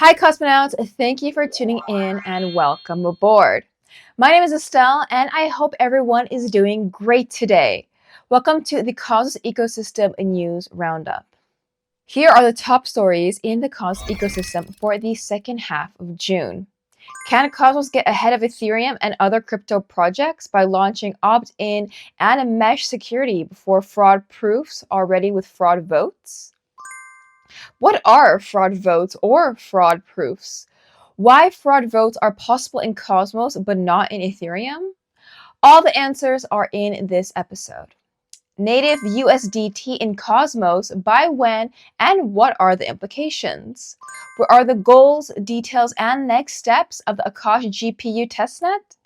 Hi Cosmonauts, thank you for tuning in and welcome aboard. My name is Estelle and I hope everyone is doing great today. Welcome to the Cosmos Ecosystem News Roundup. Here are the top stories in the Cosmos ecosystem for the second half of June. Can Cosmos get ahead of Ethereum and other crypto projects by launching opt-in and mesh security before fraud proofs already with fraud votes? What are fraud votes or fraud proofs? Why fraud votes are possible in Cosmos but not in Ethereum? All the answers are in this episode. Native USDT in Cosmos, by when, and what are the implications? What are the goals, details, and next steps of the Akash GPU testnet?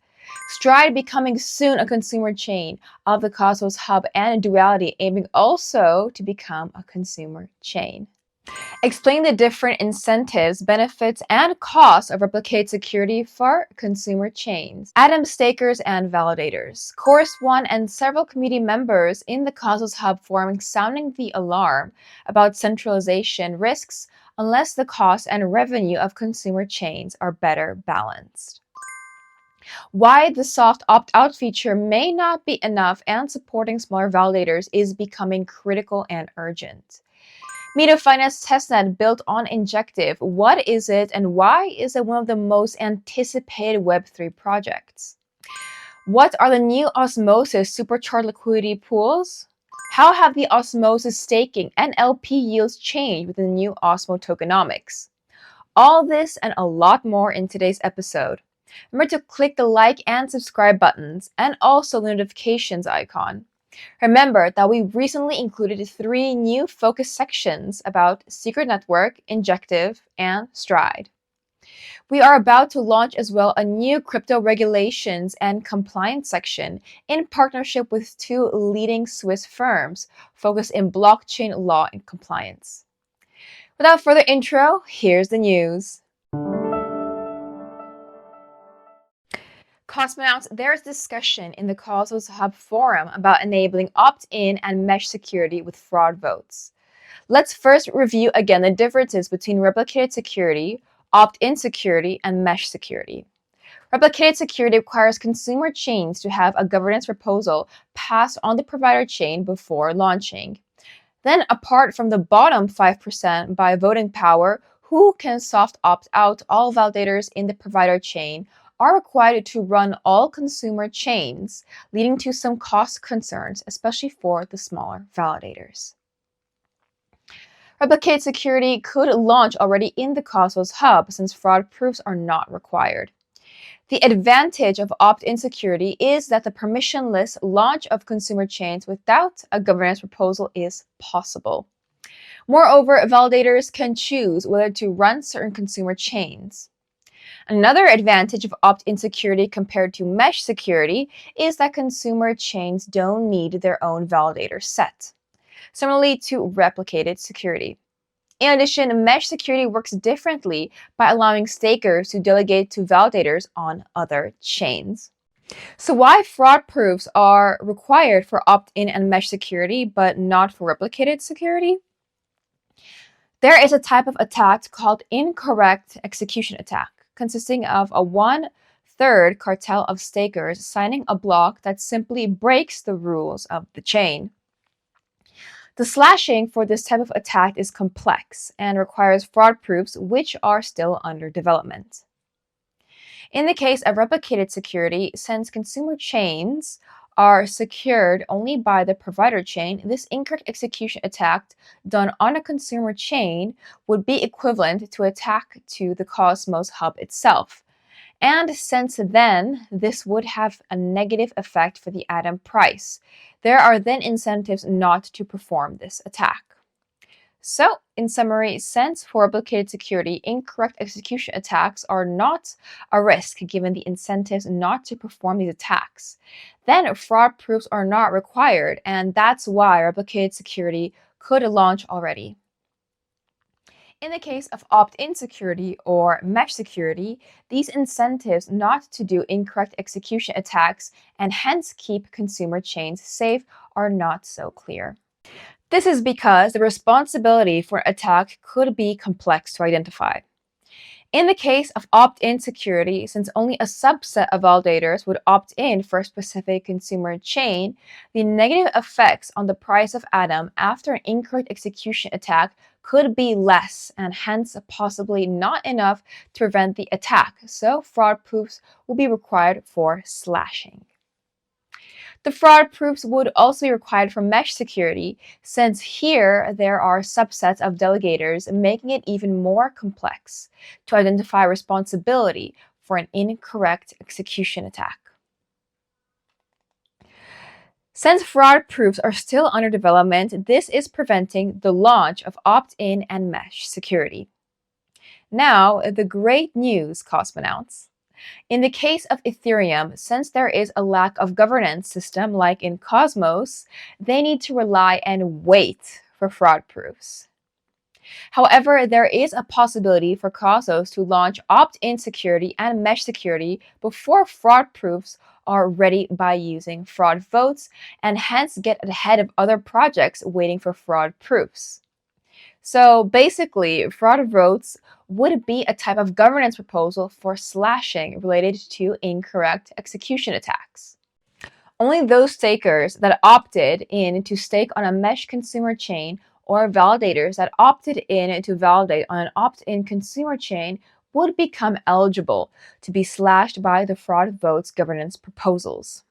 Stride becoming soon a consumer chain of the Cosmos Hub and Duality, aiming also to become a consumer chain. Explain the different incentives, benefits, and costs of replicated security for consumer chains. Atom stakers and validators. Chorus One and several community members in the Cosmos Hub forum sounding the alarm about centralization risks unless the cost and revenue of consumer chains are better balanced. Why the soft opt-out feature may not be enough and supporting smaller validators is becoming critical and urgent. Mito Finance testnet built on Injective. What is it and why is it one of the most anticipated Web3 projects? What are the new Osmosis Supercharged Liquidity Pools? How have the Osmosis staking and LP yields changed with the new Osmo tokenomics? All this and a lot more in today's episode. Remember to click the like and subscribe buttons and also the notifications icon. Remember that we recently included 3 new focus sections about Secret Network, Injective, and Stride. We are about to launch as well a new crypto regulations and compliance section in partnership with 2 leading Swiss firms focused in blockchain law and compliance. Without further intro, here's the news. Cosmonauts, there is discussion in the Cosmos Hub forum about enabling opt-in and mesh security with fraud votes. Let's first review again the differences between replicated security, opt-in security, and mesh security. Replicated security requires consumer chains to have a governance proposal passed on the provider chain before launching. Then, apart from the bottom 5% by voting power, who can soft opt out, all validators in the provider chain are required to run all consumer chains, leading to some cost concerns, especially for the smaller validators. Replicated security could launch already in the Cosmos Hub since fraud proofs are not required. The advantage of opt-in security is that the permissionless launch of consumer chains without a governance proposal is possible. Moreover, validators can choose whether to run certain consumer chains. Another advantage of opt-in security compared to mesh security is that consumer chains don't need their own validator set, similarly to replicated security. In addition, mesh security works differently by allowing stakers to delegate to validators on other chains. So why fraud proofs are required for opt-in and mesh security but not for replicated security? There is a type of attack called incorrect execution attack, consisting of a 1/3 cartel of stakers signing a block that simply breaks the rules of the chain. The slashing for this type of attack is complex and requires fraud proofs which are still under development. In the case of replicated security, since consumer chains are secured only by the provider chain, this incorrect execution attack done on a consumer chain would be equivalent to attack to the Cosmos Hub itself. And since then, this would have a negative effect for the atom price. There are then incentives not to perform this attack. So, in summary, since for replicated security, incorrect execution attacks are not a risk given the incentives not to perform these attacks, then fraud proofs are not required, and that's why replicated security could launch already. In the case of opt-in security or mesh security, these incentives not to do incorrect execution attacks and hence keep consumer chains safe are not so clear. This is because the responsibility for an attack could be complex to identify. In the case of opt-in security, since only a subset of validators would opt in for a specific consumer chain, the negative effects on the price of Atom after an incorrect execution attack could be less and hence possibly not enough to prevent the attack, so fraud proofs will be required for slashing. The fraud proofs would also be required for mesh security, since here there are subsets of delegators, making it even more complex to identify responsibility for an incorrect execution attack. Since fraud proofs are still under development, this is preventing the launch of opt-in and mesh security. Now, the great news, Cosmonauts. In the case of Ethereum, since there is a lack of governance system like in Cosmos, they need to rely and wait for fraud proofs. However, there is a possibility for Cosmos to launch opt-in security and mesh security before fraud proofs are ready by using fraud votes and hence get ahead of other projects waiting for fraud proofs. So basically, fraud votes would be a type of governance proposal for slashing related to incorrect execution attacks. Only those stakers that opted in to stake on a mesh consumer chain or validators that opted in to validate on an opt-in consumer chain would become eligible to be slashed by the fraud votes governance proposals.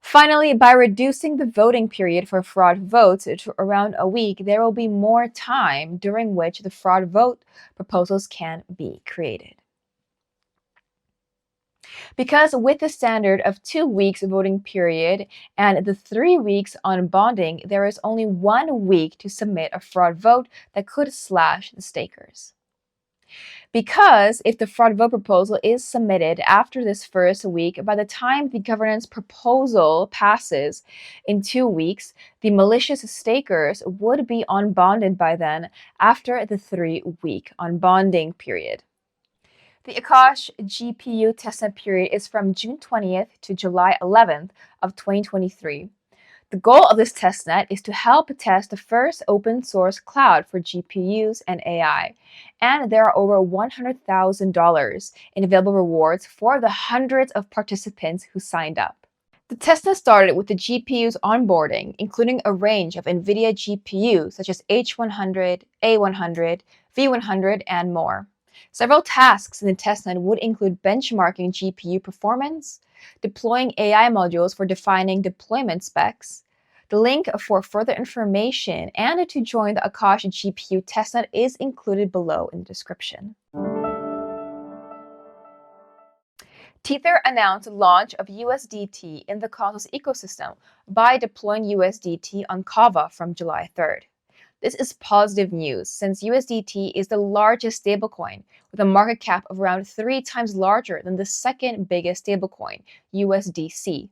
Finally, by reducing the voting period for fraud votes to around a week, there will be more time during which the fraud vote proposals can be created. Because with the standard of 2 weeks voting period and the 3 weeks on bonding, there is only 1 week to submit a fraud vote that could slash the stakers. Because if the fraud vote proposal is submitted after this first week, by the time the governance proposal passes in 2 weeks, the malicious stakers would be unbonded by then after the 3-week unbonding period. The Akash GPU testnet period is from June 20th to July 11th of 2023. The goal of this testnet is to help test the first open source cloud for GPUs and AI, and there are over $100,000 in available rewards for the hundreds of participants who signed up. The testnet started with the GPUs onboarding, including a range of NVIDIA GPUs such as H100, A100, V100, and more. Several tasks in the testnet would include benchmarking GPU performance, deploying AI modules for defining deployment specs. The link for further information and to join the Akash GPU testnet is included below in the description. Tether announced the launch of USDT in the Cosmos ecosystem by deploying USDT on 𝐂𝐤 from July 3rd. This is positive news since USDT is the largest stablecoin with a market cap of around 3 times larger than the second biggest stablecoin, USDC.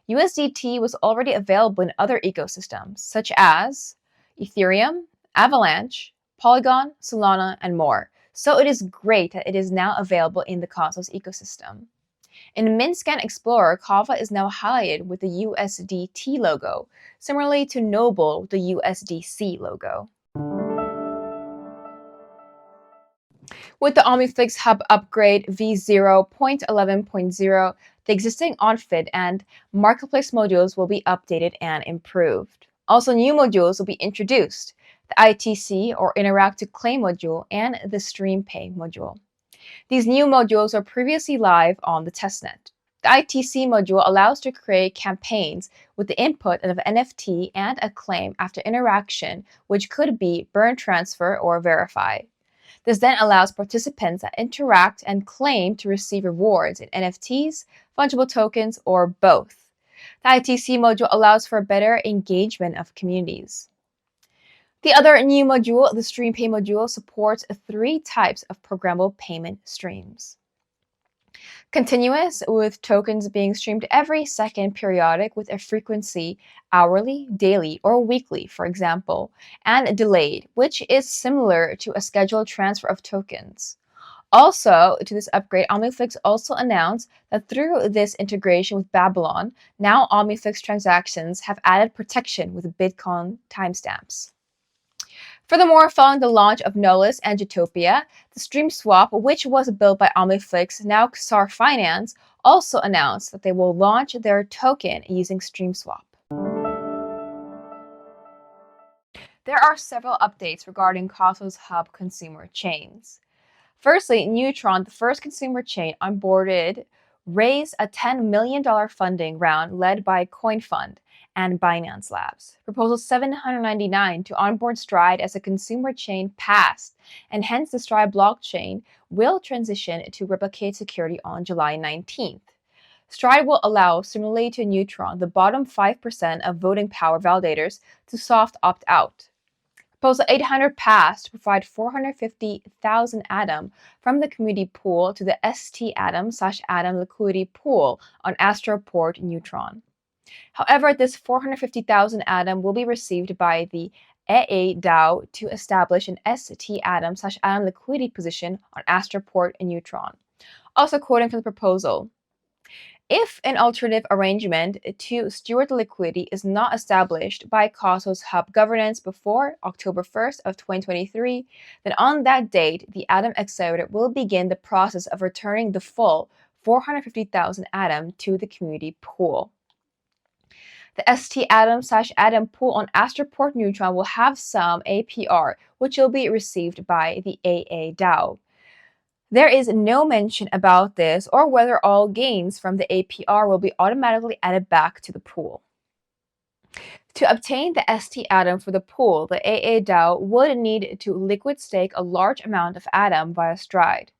USDT was already available in other ecosystems such as Ethereum, Avalanche, Polygon, Solana, and more. So it is great that it is now available in the Cosmos ecosystem. In Minscan Explorer, 𝐂𝐤 is now highlighted with the USDT logo, similarly to Noble with the USDC logo. With the OmniFlix Hub upgrade v0.11.0, the existing OnFit and Marketplace modules will be updated and improved. Also, new modules will be introduced, the ITC or Interact to Claim module and the StreamPay module. These new modules are previously live on the testnet. The ITC module allows to create campaigns with the input of an NFT and a claim after interaction, which could be burn transfer or verify. This then allows participants that interact and claim to receive rewards in NFTs, fungible tokens, or both. The ITC module allows for better engagement of communities. The other new module, the StreamPay module, supports 3 types of programmable payment streams. Continuous, with tokens being streamed every second, periodic with a frequency hourly, daily, or weekly, for example, and delayed, which is similar to a scheduled transfer of tokens. Also, to this upgrade, OmniFlix also announced that through this integration with Babylon, now OmniFlix transactions have added protection with Bitcoin timestamps. Furthermore, following the launch of Nolus and Jutopia, the StreamSwap, which was built by OmniFlix, now Mito Finance, also announced that they will launch their token using StreamSwap. There are several updates regarding Cosmos Hub consumer chains. Firstly, Neutron, the first consumer chain onboarded, raised a $10 million funding round led by CoinFund and Binance Labs. Proposal 799 to onboard Stride as a consumer chain passed, and hence the Stride blockchain will transition to replicate security on July 19th. Stride will allow, similarly to Neutron, the bottom 5% of voting power validators to soft opt out. Proposal 800 passed to provide 450,000 ATOM from the community pool to the ST-ATOM/ATOM liquidity pool on Astroport Neutron. However, this 450,000 ATOM will be received by the 𝐂𝐴 to establish an ST-ATOM/ATOM liquidity position on Astroport Neutron. Also quoting from the proposal, if an alternative arrangement to steward the liquidity is not established by Cosmos Hub governance before October 1st of 2023, then on that date, the ATOM accelerator will begin the process of returning the full 450,000 ATOM to the community pool. The ST-ATOM/ATOM pool on Astroport Neutron will have some APR, which will be received by the 𝐂𝐴. There is no mention about this or whether all gains from the APR will be automatically added back to the pool. To obtain the ST-ATOM for the pool, the 𝐂𝐴 would need to liquid stake a large amount of ATOM via Stride.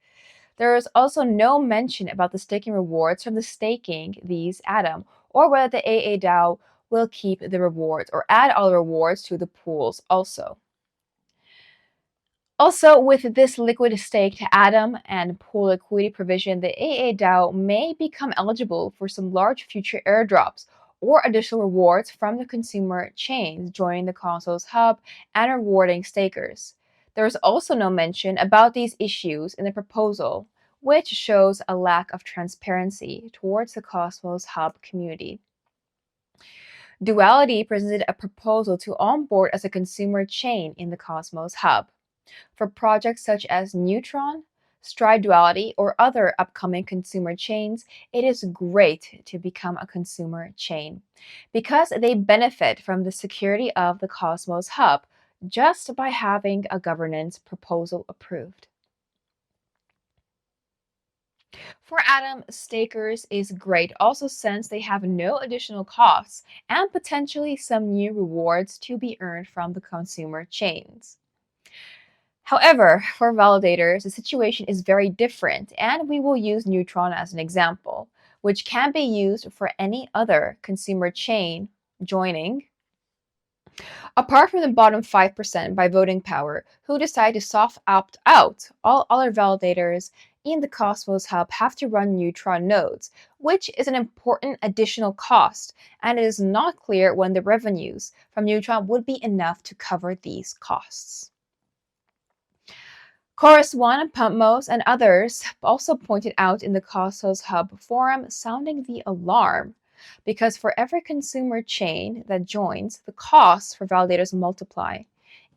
There is also no mention about the staking rewards from the staking these ATOM, or whether the 𝐂𝐴 will keep the rewards or add all the rewards to the pools also. Also, with this liquid staked ATOM and pool liquidity provision, the 𝐂𝐴 may become eligible for some large future airdrops or additional rewards from the consumer chains joining the Cosmos Hub and rewarding stakers. There is also no mention about these issues in the proposal, which shows a lack of transparency towards the Cosmos Hub community. Duality presented a proposal to onboard as a consumer chain in the Cosmos Hub. For projects such as Neutron, Stride Duality, or other upcoming consumer chains, it is great to become a consumer chain because they benefit from the security of the Cosmos Hub just by having a governance proposal approved. For ATOM, stakers is great also since they have no additional costs and potentially some new rewards to be earned from the consumer chains. However, for validators, the situation is very different, and we will use Neutron as an example, which can be used for any other consumer chain joining. Apart from the bottom 5% by voting power, who decide to soft opt out, all other validators in the Cosmos Hub have to run Neutron nodes, which is an important additional cost, and it is not clear when the revenues from Neutron would be enough to cover these costs. Chorus One, Pumpmos, and others also pointed out in the Cosmos Hub forum sounding the alarm, because for every consumer chain that joins, the costs for validators multiply.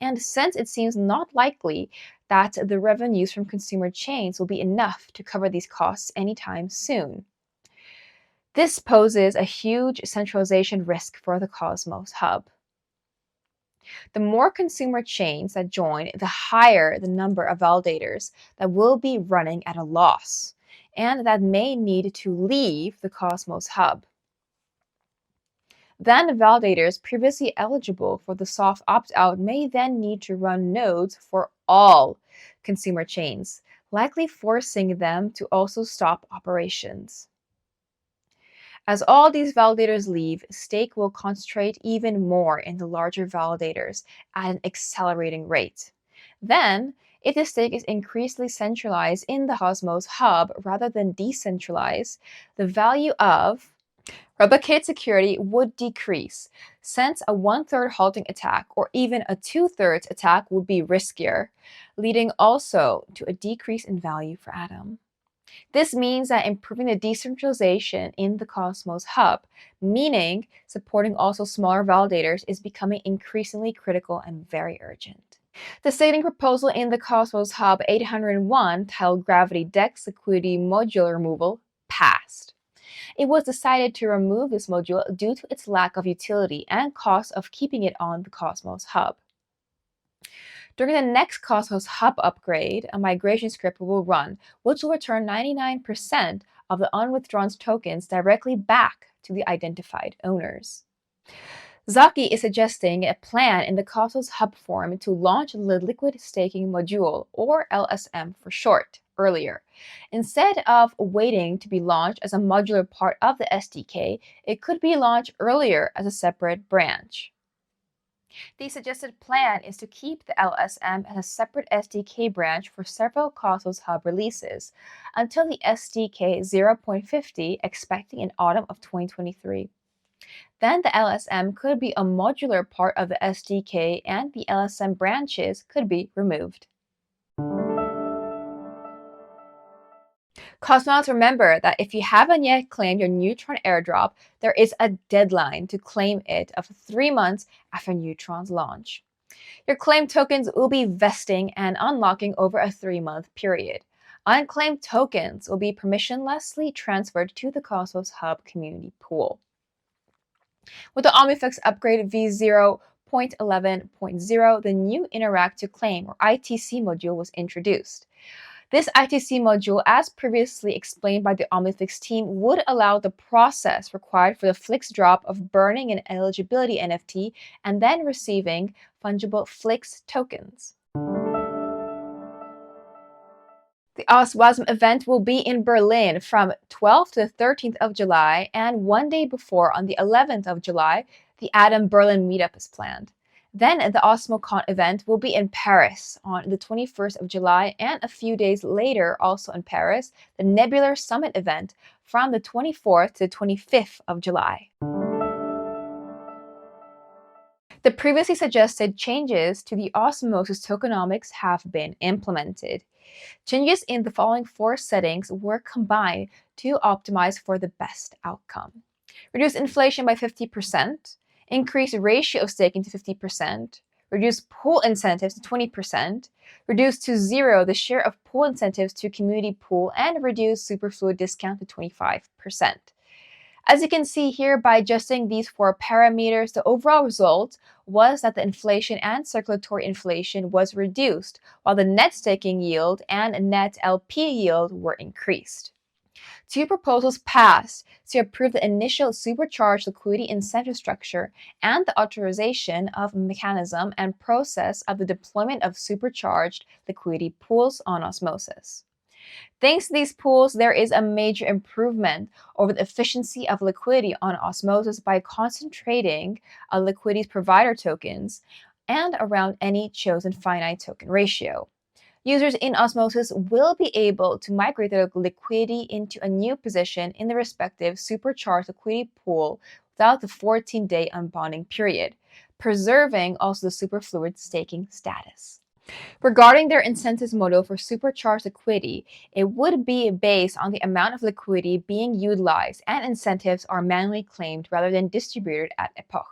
And since it seems not likely that the revenues from consumer chains will be enough to cover these costs anytime soon, this poses a huge centralization risk for the Cosmos Hub. The more consumer chains that join, the higher the number of validators that will be running at a loss and that may need to leave the Cosmos Hub. Then validators previously eligible for the soft opt-out may then need to run nodes for all consumer chains, likely forcing them to also stop operations. As all these validators leave, stake will concentrate even more in the larger validators at an accelerating rate. Then, if the stake is increasingly centralized in the Cosmos Hub rather than decentralized, the value of replicate security would decrease, since a 1/3 halting attack or even a 2/3 attack would be riskier, leading also to a decrease in value for ATOM. This means that improving the decentralization in the Cosmos Hub, meaning supporting also smaller validators, is becoming increasingly critical and very urgent. The staking proposal in the Cosmos Hub 801, titled Gravity DEX Liquidity Module Removal, passed. It was decided to remove this module due to its lack of utility and cost of keeping it on the Cosmos Hub. During the next Cosmos Hub upgrade, a migration script will run, which will return 99% of the unwithdrawn tokens directly back to the identified owners. 𝐂𝐤𝐸 is suggesting a plan in the Cosmos Hub forum to launch the Liquid Staking Module, or LSM for short, earlier. Instead of waiting to be launched as a modular part of the SDK, it could be launched earlier as a separate branch. The suggested plan is to keep the LSM as a separate SDK branch for several Cosmos Hub releases until the SDK 0.50, expecting in autumn of 2023. Then the LSM could be a modular part of the SDK and the LSM branches could be removed. Cosmonauts, remember that if you haven't yet claimed your Neutron airdrop, there is a deadline to claim it of 3 months after Neutron's launch. Your claimed tokens will be vesting and unlocking over a 3-month period. Unclaimed tokens will be permissionlessly transferred to the Cosmos Hub community pool. With the OmniFlex upgrade v0.11.0, the new Interact to Claim, or ITC module, was introduced. This ITC module, as previously explained by the OmniFlex team, would allow the process required for the Flix drop of burning an eligibility NFT and then receiving fungible Flix tokens. The Osmosis event will be in Berlin from 12th to the 13th of July, and one day before, on the 11th of July, the Atom Berlin meetup is planned. Then the OsmoCon event will be in Paris on the 21st of July, and a few days later, also in Paris, the Nebular Summit event from the 24th to the 25th of July. The previously suggested changes to the Osmosis tokenomics have been implemented. Changes in the following 4 settings were combined to optimize for the best outcome. Reduce inflation by 50%, increase ratio of staking to 50%, reduce pool incentives to 20%, reduce to 0 the share of pool incentives to community pool, and reduce superfluid discount to 25%. As you can see here, by adjusting these 4 parameters, the overall result was that the inflation and circulatory inflation was reduced, while the net staking yield and net LP yield were increased. 2 proposals passed to approve the initial supercharged liquidity incentive structure and the authorization of mechanism and process of the deployment of supercharged liquidity pools on Osmosis. Thanks to these pools, there is a major improvement over the efficiency of liquidity on Osmosis by concentrating liquidity provider tokens and around any chosen finite token ratio. Users in Osmosis will be able to migrate their liquidity into a new position in the respective supercharged liquidity pool without the 14-day unbonding period, preserving also the superfluid staking status. Regarding their incentives model for supercharged liquidity, it would be based on the amount of liquidity being utilized, and incentives are manually claimed rather than distributed at epoch.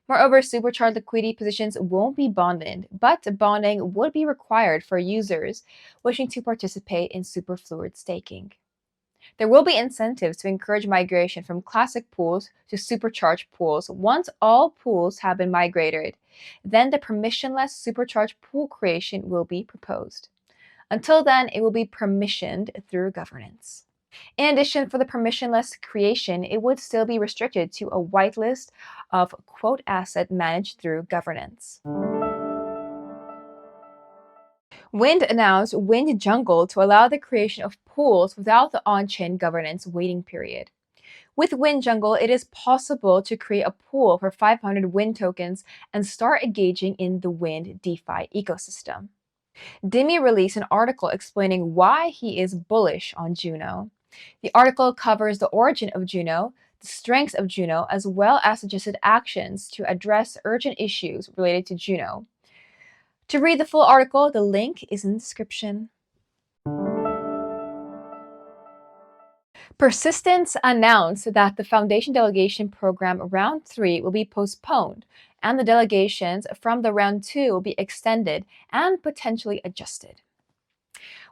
Moreover, supercharged liquidity positions won't be bonded, but bonding would be required for users wishing to participate in superfluid staking. There will be incentives to encourage migration from classic pools to supercharged pools once all pools have been migrated. Then the permissionless supercharged pool creation will be proposed. Until then, it will be permissioned through governance. In addition, for the permissionless creation, it would still be restricted to a whitelist of quote asset managed through governance. Wind announced Wind Jungle to allow the creation of pools without the on-chain governance waiting period. With Wind Jungle, it is possible to create a pool for 500 Wind tokens and start engaging in the Wind DeFi ecosystem. Demi released an article explaining why he is bullish on Juno. The article covers the origin of Juno, the strengths of Juno, as well as suggested actions to address urgent issues related to Juno. To read the full article, the link is in the description. Persistence announced that the Foundation Delegation Program Round 3 will be postponed and the delegations from the round 2 will be extended and potentially adjusted.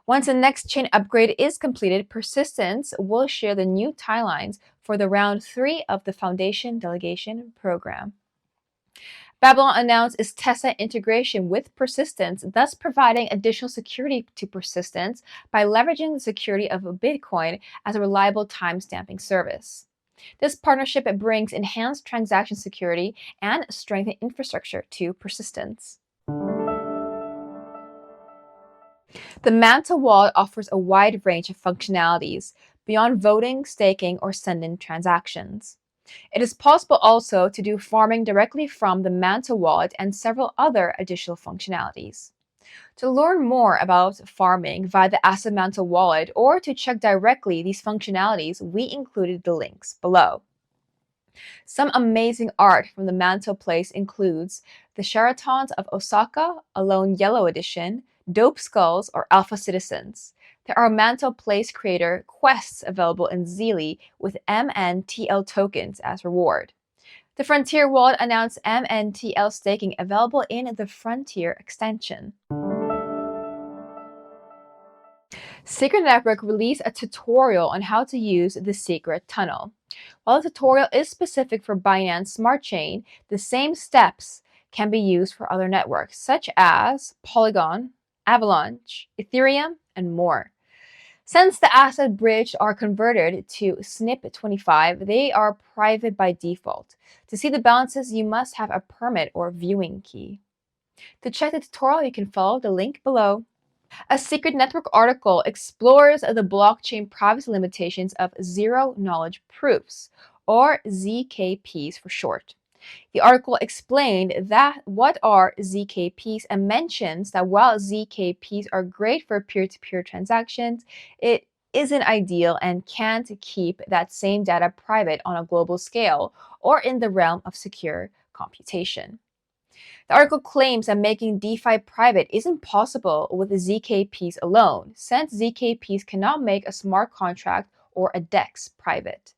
Once the next chain upgrade is completed, Persistence will share the new timelines for the round 3 of the Foundation Delegation Program. Babylon announced its testnet integration with Persistence, thus providing additional security to Persistence by leveraging the security of Bitcoin as a reliable timestamping service. This partnership brings enhanced transaction security and strengthened infrastructure to Persistence. The Mantle wallet offers a wide range of functionalities beyond voting, staking, or send-in transactions. It is possible also to do farming directly from the Mantle wallet and several other additional functionalities. To learn more about farming via the AssetMantle wallet or to check directly these functionalities, we included the links below. Some amazing art from the Mantle Place includes the Sheratons of Osaka, Alone Yellow Edition, Dope Skulls, or Alpha Citizens. There are Mantle Place creator quests available in Zeely with MNTL tokens as reward. The Frontier wallet announced MNTL staking available in the Frontier extension. Secret Network released a tutorial on how to use the secret tunnel. While the tutorial is specific for Binance Smart Chain, the same steps can be used for other networks such as Polygon, Avalanche, Ethereum, and more. Since the asset bridge are converted to SNP25, they are private by default. To see the balances, you must have a permit or viewing key. To check the tutorial, you can follow the link below. A Secret Network article explores the blockchain privacy limitations of zero-knowledge proofs, or ZKPs for short. The article explained that what are ZKPs and mentions that while ZKPs are great for peer-to-peer transactions, it isn't ideal and can't keep that same data private on a global scale or in the realm of secure computation. The article claims that making DeFi private isn't possible with ZKPs alone, since ZKPs cannot make a smart contract or a DEX private.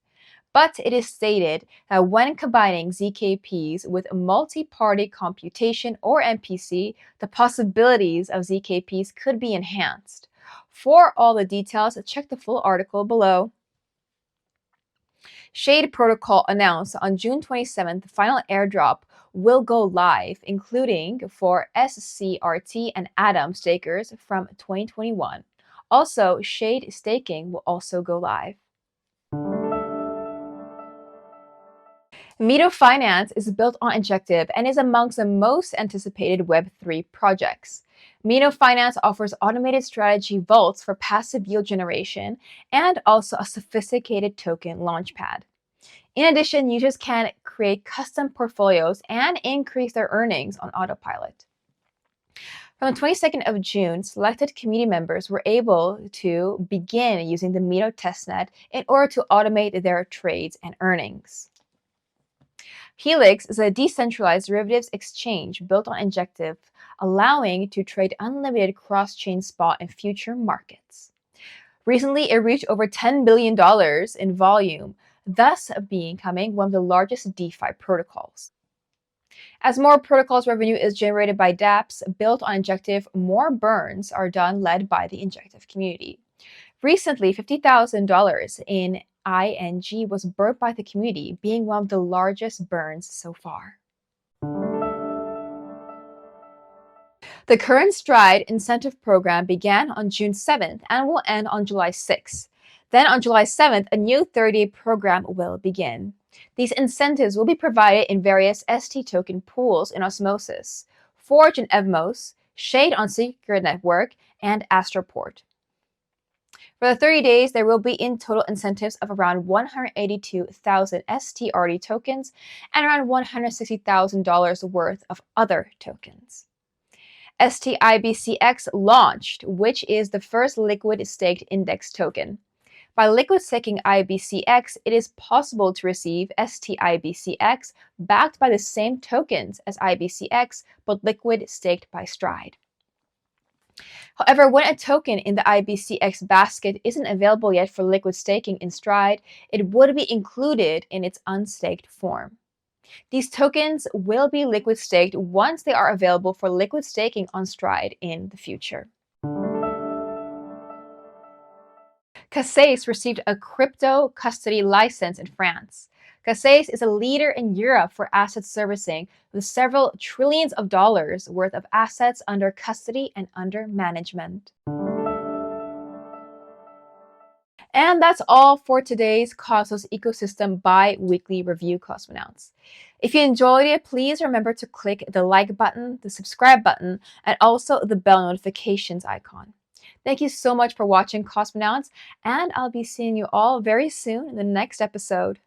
But it is stated that when combining ZKPs with multi-party computation or MPC, the possibilities of ZKPs could be enhanced. For all the details, check the full article below. Shade Protocol announced on June 27th the final airdrop will go live, including for SCRT and Atom stakers from 2021. Also, Shade staking will also go live. Mito Finance is built on Injective and is amongst the most anticipated Web3 projects. Mito Finance offers automated strategy vaults for passive yield generation and also a sophisticated token launchpad. In addition, users can create custom portfolios and increase their earnings on autopilot. From the 22nd of June, selected community members were able to begin using the Mito testnet in order to automate their trades and earnings. Helix is a decentralized derivatives exchange built on Injective, allowing to trade unlimited cross-chain spot and future markets. Recently, it reached over $10 billion in volume, thus becoming one of the largest DeFi protocols. As more protocols revenue is generated by dApps built on Injective, more burns are done led by the Injective community. Recently, $50,000 in ING was burnt by the community, being one of the largest burns so far. The current Stride incentive program began on June 7th and will end on July 6th. Then on July 7th, a new 30-day program will begin. These incentives will be provided in various ST token pools in Osmosis, Forge in Evmos, Shade on Secret Network, and Astroport. For the 30 days, there will be in total incentives of around 182,000 STRD tokens and around $160,000 worth of other tokens. STIBCX launched, which is the first liquid staked index token. By liquid staking IBCX, it is possible to receive STIBCX backed by the same tokens as IBCX, but liquid staked by Stride. However, when a token in the IBCX basket isn't available yet for liquid staking in Stride, it would be included in its unstaked form. These tokens will be liquid staked once they are available for liquid staking on Stride in the future. 𝐂𝐲𝐸 received a crypto custody license in France. 𝐂𝐲𝐸 is a leader in Europe for asset servicing with several trillions of dollars worth of assets under custody and under management. And that's all for today's Cosmos Ecosystem bi-weekly review, Cosmonauts. If you enjoyed it, please remember to click the like button, the subscribe button, and also the bell notifications icon. Thank you so much for watching, Cosmonauts, and I'll be seeing you all very soon in the next episode.